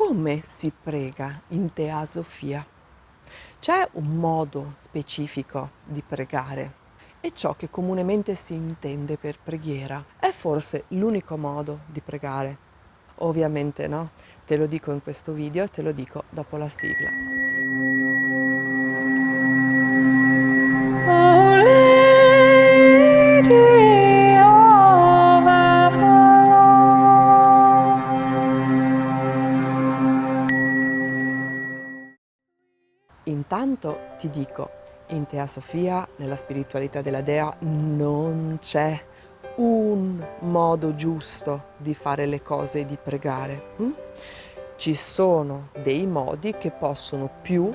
Come si prega in teasofia? C'è un modo specifico di pregare e ciò che comunemente si intende per preghiera è forse l'unico modo di pregare? Ovviamente no, te lo dico in questo video e te lo dico dopo la sigla. Intanto ti dico, in teasofia, nella spiritualità della Dea, non c'è un modo giusto di fare le cose e di pregare. Ci sono dei modi che possono più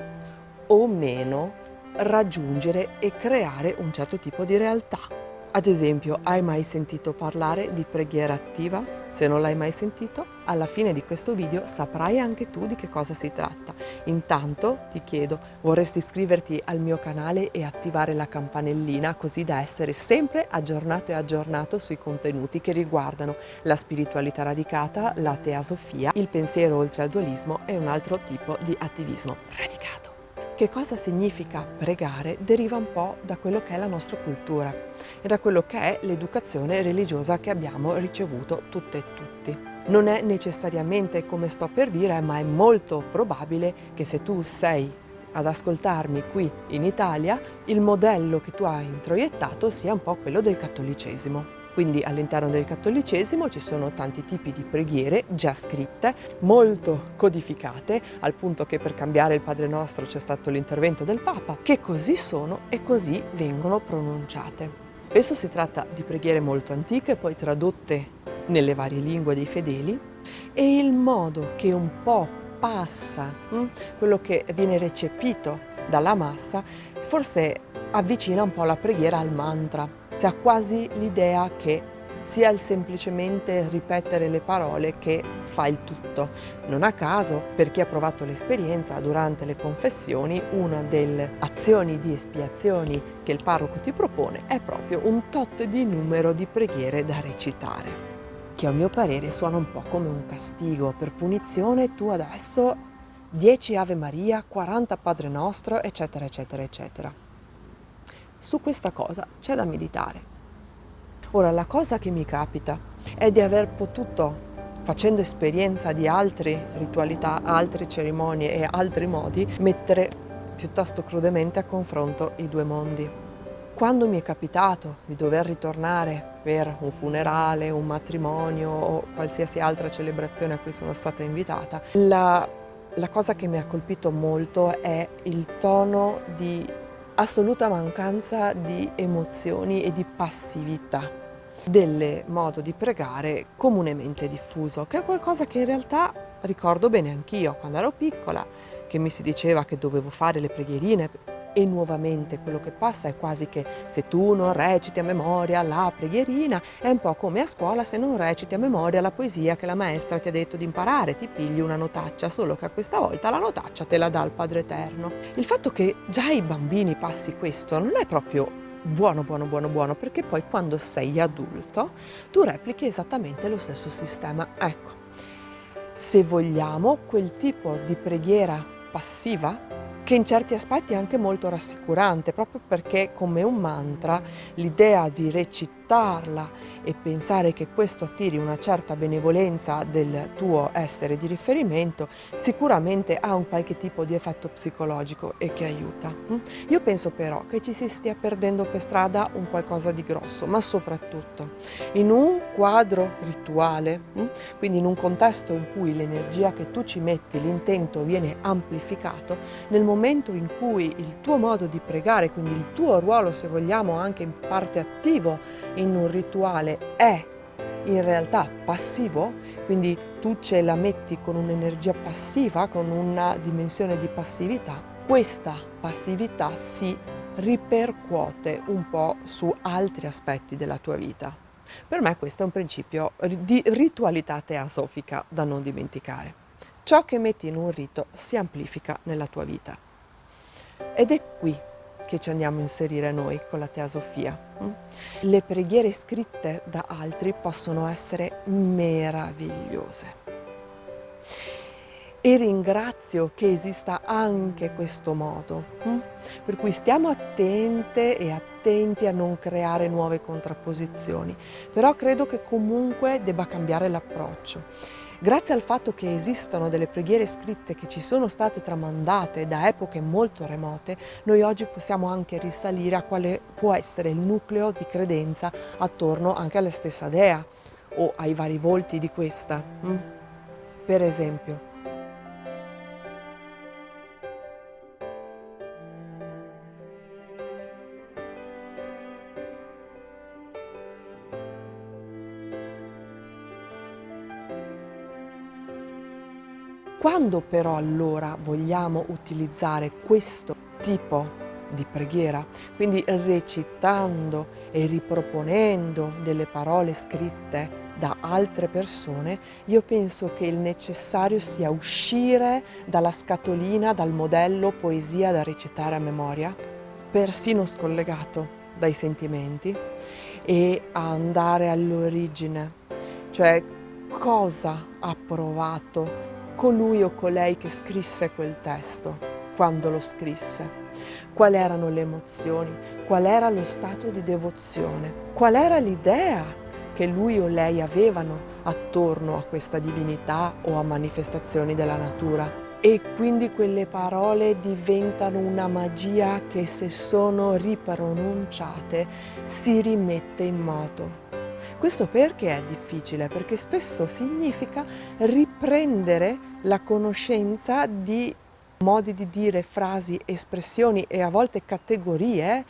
o meno raggiungere e creare un certo tipo di realtà. Ad esempio, hai mai sentito parlare di preghiera attiva? Se non l'hai mai sentito, alla fine di questo video saprai anche tu di che cosa si tratta. Intanto ti chiedo, vorresti iscriverti al mio canale e attivare la campanellina così da essere sempre aggiornato e aggiornato sui contenuti che riguardano la spiritualità radicata, la teasofia, il pensiero oltre al dualismo e un altro tipo di attivismo radicato. Che cosa significa pregare deriva un po' da quello che è la nostra cultura e da quello che è l'educazione religiosa che abbiamo ricevuto tutte e tutti. Non è necessariamente come sto per dire, ma è molto probabile che se tu sei ad ascoltarmi qui in Italia, il modello che tu hai introiettato sia un po' quello del cattolicesimo. Quindi all'interno del cattolicesimo ci sono tanti tipi di preghiere già scritte, molto codificate, al punto che per cambiare il Padre Nostro c'è stato l'intervento del Papa, che così sono e così vengono pronunciate. Spesso si tratta di preghiere molto antiche, poi tradotte nelle varie lingue dei fedeli, e il modo che un po' passa, quello che viene recepito dalla massa, forse avvicina un po' la preghiera al mantra. Si ha quasi l'idea che sia il semplicemente ripetere le parole che fa il tutto. Non a caso, per chi ha provato l'esperienza, durante le confessioni, una delle azioni di espiazioni che il parroco ti propone è proprio un tot di numero di preghiere da recitare, che a mio parere suona un po' come un castigo. Per punizione tu adesso 10 Ave Maria, 40 Padre Nostro, eccetera, eccetera, eccetera. Su questa cosa c'è da meditare. Ora, la cosa che mi capita è di aver potuto, facendo esperienza di altre ritualità, altre cerimonie e altri modi, mettere piuttosto crudemente a confronto i due mondi. Quando mi è capitato di dover ritornare per un funerale, un matrimonio o qualsiasi altra celebrazione a cui sono stata invitata, la cosa che mi ha colpito molto è il tono di assoluta mancanza di emozioni e di passività del modo di pregare comunemente diffuso, che è qualcosa che in realtà ricordo bene anch'io quando ero piccola, che mi si diceva che dovevo fare le preghierine. E nuovamente quello che passa è quasi che se tu non reciti a memoria la preghierina è un po' come a scuola se non reciti a memoria la poesia che la maestra ti ha detto di imparare, ti pigli una notaccia, solo che questa volta la notaccia te la dà il Padre Eterno. Il fatto che già ai bambini passi questo non è proprio buono, perché poi quando sei adulto tu replichi esattamente lo stesso sistema. Ecco, se vogliamo quel tipo di preghiera passiva, che in certi aspetti è anche molto rassicurante, proprio perché come un mantra l'idea di recitarla e pensare che questo attiri una certa benevolenza del tuo essere di riferimento sicuramente ha un qualche tipo di effetto psicologico e che aiuta. Io penso però che ci si stia perdendo per strada un qualcosa di grosso, ma soprattutto in un quadro rituale, quindi in un contesto in cui l'energia che tu ci metti, l'intento viene amplificato, nel momento in cui il tuo modo di pregare, quindi il tuo ruolo, se vogliamo, anche in parte attivo in un rituale, è in realtà passivo, quindi tu ce la metti con un'energia passiva, con una dimensione di passività, questa passività si ripercuote un po' su altri aspetti della tua vita. Per me questo è un principio di ritualità teosofica da non dimenticare. Ciò che metti in un rito si amplifica nella tua vita. Ed è qui che ci andiamo a inserire noi con la teosofia. Le preghiere scritte da altri possono essere meravigliose. e ringrazio che esista anche questo modo. Per cui stiamo attente e attenti a non creare nuove contrapposizioni, però credo che comunque debba cambiare l'approccio. Grazie al fatto che esistono delle preghiere scritte che ci sono state tramandate da epoche molto remote, noi oggi possiamo anche risalire a quale può essere il nucleo di credenza attorno anche alla stessa dea o ai vari volti di questa. Per esempio, quando però allora vogliamo utilizzare questo tipo di preghiera, quindi recitando e riproponendo delle parole scritte da altre persone, io penso che il necessario sia uscire dalla scatolina, dal modello poesia da recitare a memoria, persino scollegato dai sentimenti, e andare all'origine, cioè cosa ha provato colui o colei che scrisse quel testo quando lo scrisse, quali erano le emozioni, qual era lo stato di devozione, qual era l'idea che lui o lei avevano attorno a questa divinità o a manifestazioni della natura. E quindi quelle parole diventano una magia che, se sono ripronunciate, si rimette in moto. Questo perché è difficile? Perché spesso significa riprendere la conoscenza di modi di dire, frasi, espressioni e a volte categorie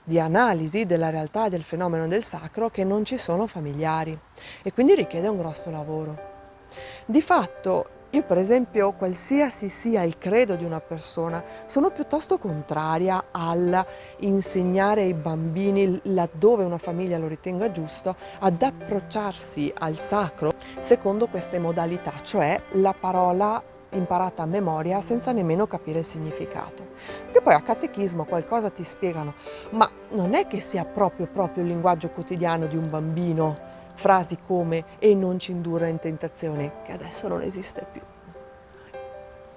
di analisi della realtà e del fenomeno del sacro che non ci sono familiari, e quindi richiede un grosso lavoro. Di fatto, io per esempio, qualsiasi sia il credo di una persona, sono piuttosto contraria al insegnare ai bambini, laddove una famiglia lo ritenga giusto, ad approcciarsi al sacro secondo queste modalità, cioè la parola imparata a memoria senza nemmeno capire il significato. Perché poi a catechismo qualcosa ti spiegano, ma non è che sia proprio il linguaggio quotidiano di un bambino, frasi come "e non ci indurre in tentazione", che adesso non esiste più.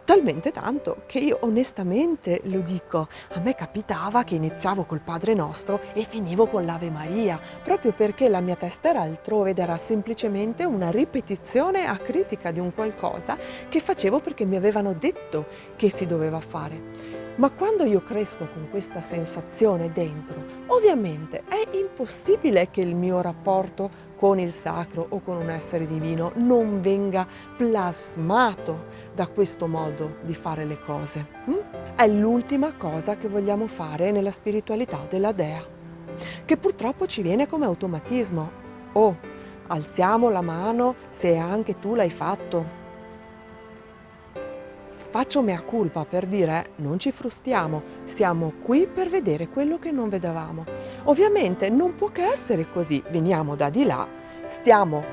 Talmente tanto che io onestamente lo dico, a me capitava che iniziavo col Padre Nostro e finivo con l'Ave Maria, proprio perché la mia testa era altrove ed era semplicemente una ripetizione acritica di un qualcosa che facevo perché mi avevano detto che si doveva fare. Ma quando io cresco con questa sensazione dentro, ovviamente è impossibile che il mio rapporto con il sacro o con un essere divino non venga plasmato da questo modo di fare le cose. È l'ultima cosa che vogliamo fare nella spiritualità della Dea, che purtroppo ci viene come automatismo. Oh, alziamo la mano se anche tu l'hai fatto. Faccio mea culpa per dire non ci frustiamo, siamo qui per vedere quello che non vedevamo. Ovviamente non può che essere così, veniamo da di là, stiamo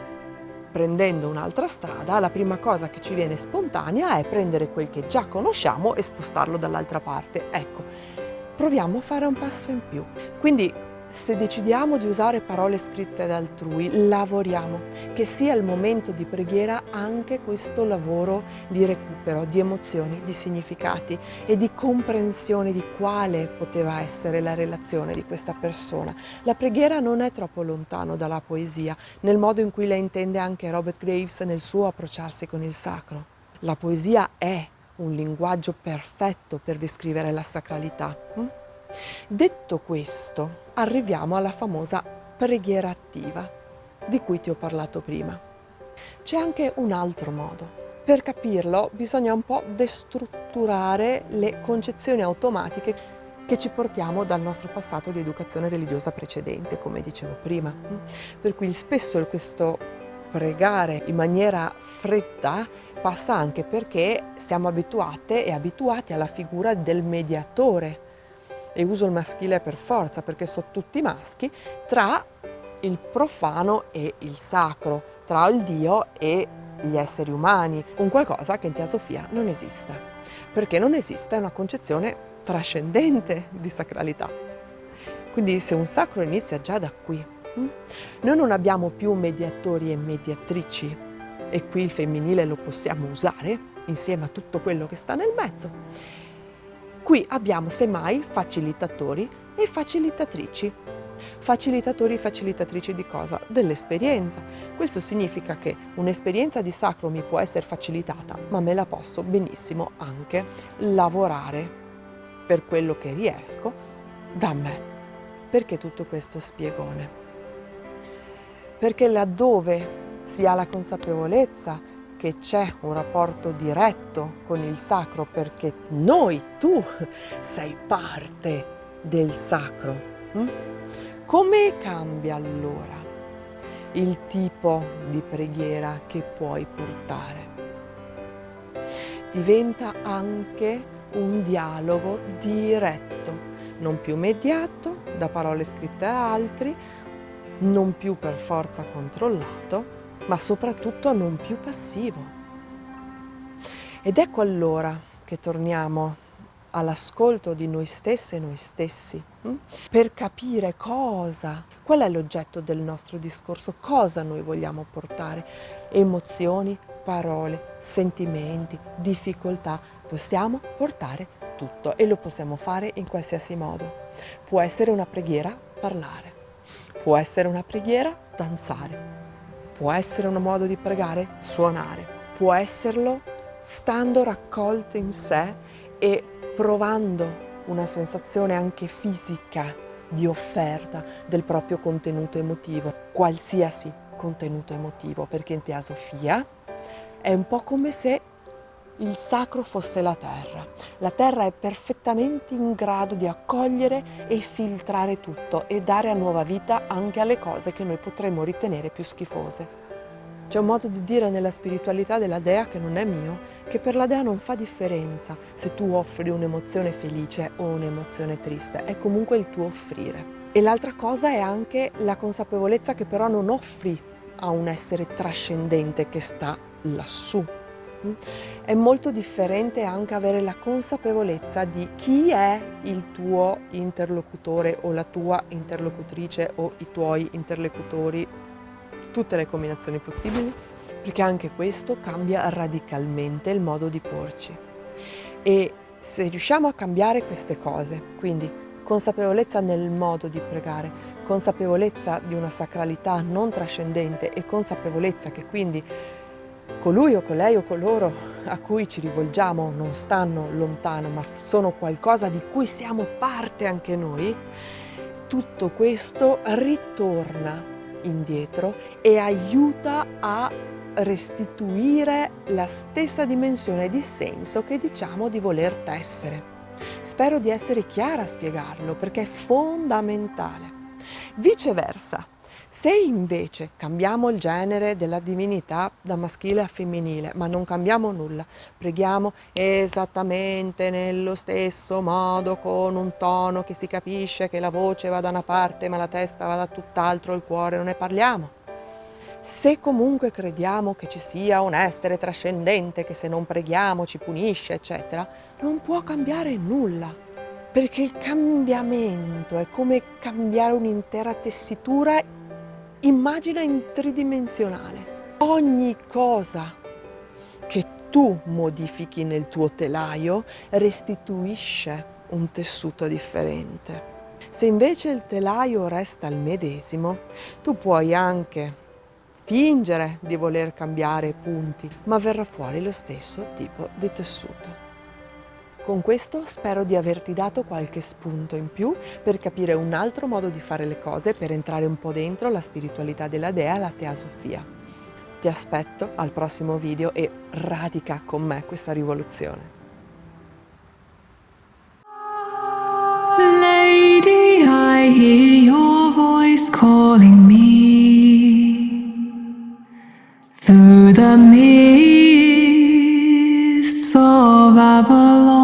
prendendo un'altra strada, la prima cosa che ci viene spontanea è prendere quel che già conosciamo e spostarlo dall'altra parte. Ecco, proviamo a fare un passo in più. Quindi se decidiamo di usare parole scritte da altrui, lavoriamo, che sia il momento di preghiera anche questo lavoro di recupero, di emozioni, di significati e di comprensione di quale poteva essere la relazione di questa persona. La preghiera non è troppo lontano dalla poesia, nel modo in cui la intende anche Robert Graves nel suo approcciarsi con il sacro. La poesia è un linguaggio perfetto per descrivere la sacralità. Detto questo, arriviamo alla famosa preghiera attiva, di cui ti ho parlato prima. C'è anche un altro modo. Per capirlo bisogna un po' destrutturare le concezioni automatiche che ci portiamo dal nostro passato di educazione religiosa precedente, come dicevo prima. Per cui spesso questo pregare in maniera fretta passa anche perché siamo abituate e abituati alla figura del mediatore, e uso il maschile per forza perché sono tutti maschi, tra il profano e il sacro, tra il Dio e gli esseri umani, un qualcosa che in Teosofia non esiste, perché non esiste una concezione trascendente di sacralità. Quindi se un sacro inizia già da qui, noi non abbiamo più mediatori e mediatrici, e qui il femminile lo possiamo usare insieme a tutto quello che sta nel mezzo. Qui abbiamo semmai facilitatori e facilitatrici. Facilitatori e facilitatrici di cosa? Dell'esperienza. Questo significa che un'esperienza di sacro mi può essere facilitata, ma me la posso benissimo anche lavorare per quello che riesco da me. Perché tutto questo spiegone? Perché laddove si ha la consapevolezza che c'è un rapporto diretto con il sacro, perché tu sei parte del sacro, come cambia allora il tipo di preghiera che puoi portare? Diventa anche un dialogo diretto, non più mediato da parole scritte a altri, non più per forza controllato, ma soprattutto non più passivo. Ed ecco allora che torniamo all'ascolto di noi stesse e noi stessi, per capire qual è l'oggetto del nostro discorso, cosa noi vogliamo portare, emozioni, parole, sentimenti, difficoltà, possiamo portare tutto e lo possiamo fare in qualsiasi modo. Può essere una preghiera parlare, può essere una preghiera danzare, può essere un modo di pregare suonare, può esserlo stando raccolto in sé e provando una sensazione anche fisica di offerta del proprio contenuto emotivo, qualsiasi contenuto emotivo, perché in teosofia è un po' come se il sacro fosse la terra. La terra è perfettamente in grado di accogliere e filtrare tutto e dare a nuova vita anche alle cose che noi potremmo ritenere più schifose. C'è un modo di dire nella spiritualità della Dea che non è mio, che per la Dea non fa differenza se tu offri un'emozione felice o un'emozione triste, è comunque il tuo offrire. E l'altra cosa è anche la consapevolezza che però non offri a un essere trascendente che sta lassù. È molto differente anche avere la consapevolezza di chi è il tuo interlocutore o la tua interlocutrice o i tuoi interlocutori, tutte le combinazioni possibili, perché anche questo cambia radicalmente il modo di porci. E se riusciamo a cambiare queste cose, quindi consapevolezza nel modo di pregare, consapevolezza di una sacralità non trascendente e consapevolezza che quindi colui o colei o coloro a cui ci rivolgiamo non stanno lontano, ma sono qualcosa di cui siamo parte anche noi, tutto questo ritorna indietro e aiuta a restituire la stessa dimensione di senso che diciamo di voler tessere. Spero di essere chiara a spiegarlo perché è fondamentale. Viceversa, se invece cambiamo il genere della divinità da maschile a femminile, ma non cambiamo nulla, preghiamo esattamente nello stesso modo, con un tono che si capisce che la voce va da una parte ma la testa va da tutt'altro, il cuore non ne parliamo. Se comunque crediamo che ci sia un essere trascendente che se non preghiamo ci punisce, eccetera, non può cambiare nulla, perché il cambiamento è come cambiare un'intera tessitura, immagina in tridimensionale. Ogni cosa che tu modifichi nel tuo telaio restituisce un tessuto differente. Se invece il telaio resta il medesimo, tu puoi anche fingere di voler cambiare punti, ma verrà fuori lo stesso tipo di tessuto. Con questo spero di averti dato qualche spunto in più per capire un altro modo di fare le cose, per entrare un po' dentro la spiritualità della Dea, la teosofia. Ti aspetto al prossimo video e radica con me questa rivoluzione. Lady, I hear your voice calling me through the mists of Avalon.